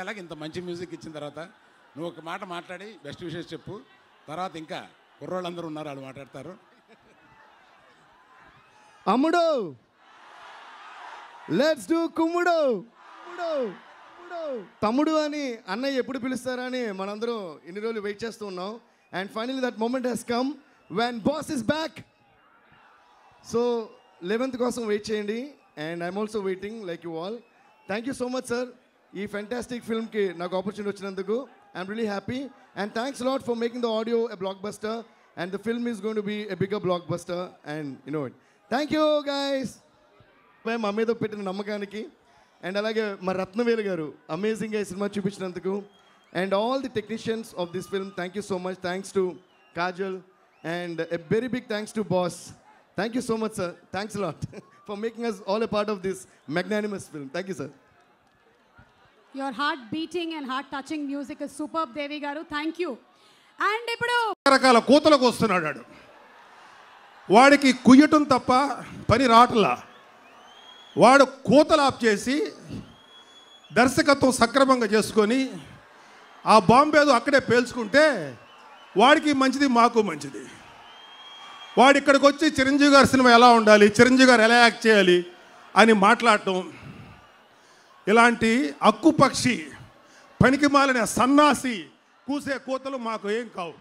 అలాగే ఇంత మంచి మ్యూజిక్ ఇచ్చిన తర్వాత నువ్వు ఒక మాట మాట్లాడి బెస్ట్ విషెస్ చెప్పు. తర్వాత ఇంకా కుర్రోళ్ళందరూ ఉన్నారు, వాళ్ళు మాట్లాడతారు. అమ్ముడు, లెట్స్ డూ కుమ్ముడు. తమ్ముడు అని అన్నయ్య ఎప్పుడు పిలుస్తారని మనందరం ఇన్ని రోజులు వెయిట్ చేస్తూ ఉన్నాం. And finally that moment has come when boss is back. So 11th కోసం వెయిట్ చేయండి. And I'm also waiting like you all. Thank you so much sir, ఈ ఫెంటాస్టిక్ ఫిల్మ్కి నాకు ఆపర్చునిటీ వచ్చినందుకు. I'm really happy and thanks lot for making the audio a blockbuster and the film is going to be a bigger blockbuster and you know it. Thank you guys మా మీద పెట్టిన నమ్మకానికి. And అలాగే మా రత్నవేలు గారు అమేజింగ్గా ఈ cinema చూపించినందుకు. And all the technicians of this film, thank you so much. Thanks to Kajal and a very big thanks to boss. Thank you so much sir. Thanks lot for making us all a part of this magnanimous film. Thank you sir. Your heart beating and heart touching music is superb, Devi garu. Thank you. And ఇప్పుడు రకరకాల కూతలకు వస్తున్నాడు. వాడికి కుయ్యటం తప్ప పని రావట్లా. వాడు కూతలు ఆప్ చేసి దర్శకత్వం సక్రమంగా చేసుకొని ఆ బాంబేదో అక్కడే పేల్చుకుంటే వాడికి మంచిది, మాకు మంచిది. వాడు ఇక్కడికి వచ్చి చిరంజీవి గారి సినిమా ఎలా ఉండాలి, చిరంజీవి గారు ఎలా యాక్ట్ చేయాలి అని మాట్లాడటం, ఇలాంటి అక్కుపక్షి పనికి మాలిన సన్నాసి కూసే కూతలు మాకు ఏం కావు.